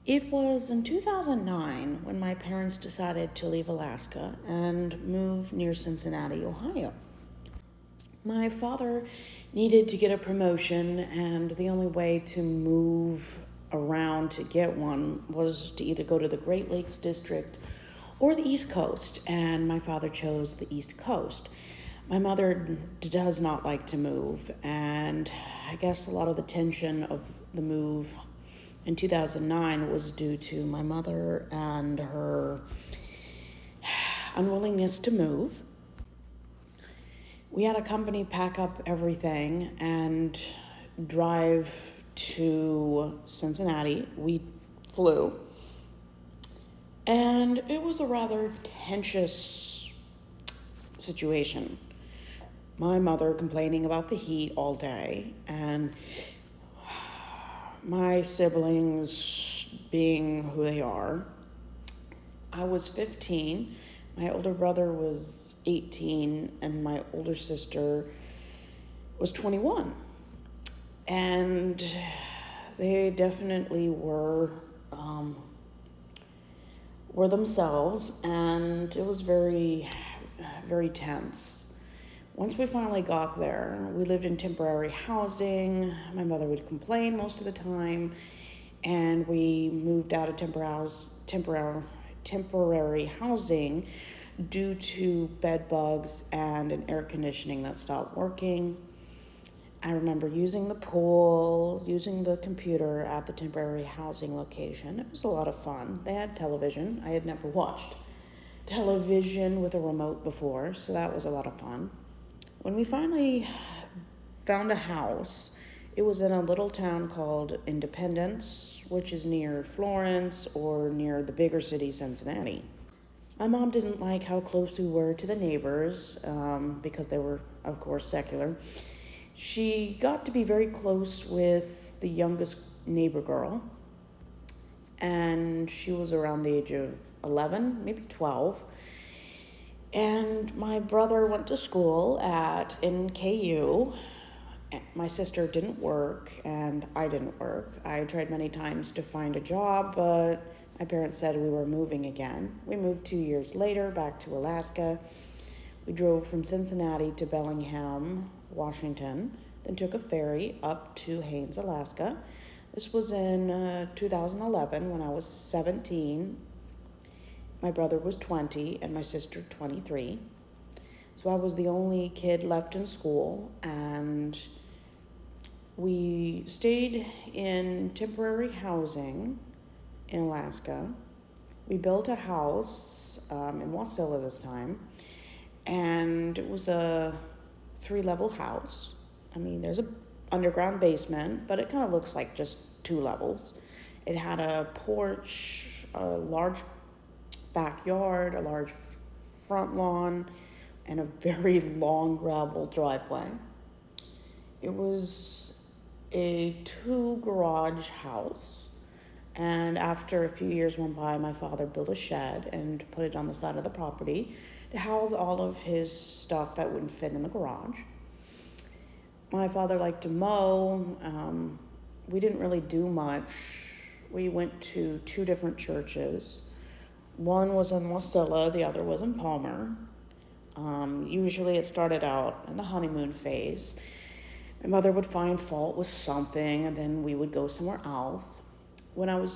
It was in 2009 when my parents decided to leave Alaska and move near Cincinnati, Ohio. My father needed to get a promotion, and the only way to move around to get one was to either go to the Great Lakes District or the East Coast, and my father chose the East Coast. My mother does not like to move, and I guess a lot of the tension of the move in 2009 was due to my mother and her unwillingness to move. We had a company pack up everything and drive to Cincinnati. We flew. And it was a rather tense situation. My mother complaining about the heat all day, and my siblings being who they are. I was 15. My older brother was 18, and my older sister was 21. And they definitely were themselves, and it was very, very tense. Once we finally got there, we lived in temporary housing. My mother would complain most of the time, and we moved out of temporary housing due to bed bugs and an air conditioning that stopped working. I remember using the pool, using the computer at the temporary housing location. It was a lot of fun. They had television. I had never watched television with a remote before, so that was a lot of fun. When we finally found a house, it was in a little town called Independence, which is near Florence or near the bigger city, Cincinnati. My mom didn't like how close we were to the neighbors because they were, of course, secular. She got to be very close with the youngest neighbor girl, and she was around the age of 11, maybe 12. And my brother went to school at NKU. My sister didn't work, and I didn't work. I tried many times to find a job, but my parents said we were moving again. We moved 2 years later back to Alaska. We drove from Cincinnati to Bellingham, Washington, then took a ferry up to Haines, Alaska. This was in 2011 when I was 17. My brother was 20 and my sister 23. So I was the only kid left in school, and we stayed in temporary housing in Alaska. We built a house in Wasilla this time, and it was a 3-level house. I mean, there's an underground basement, but it kind of looks like just 2 levels. It had a porch, a large backyard, a large front lawn, and a very long gravel driveway. It was a 2-garage house, and after a few years went by, my father built a shed and put it on the side of the property to house all of his stuff that wouldn't fit in the garage. My father liked to mow. We didn't really do much. We went to 2 different churches. One was in Wasilla, the other was in Palmer. Usually it started out in the honeymoon phase. My mother would find fault with something, and then we would go somewhere else. When I was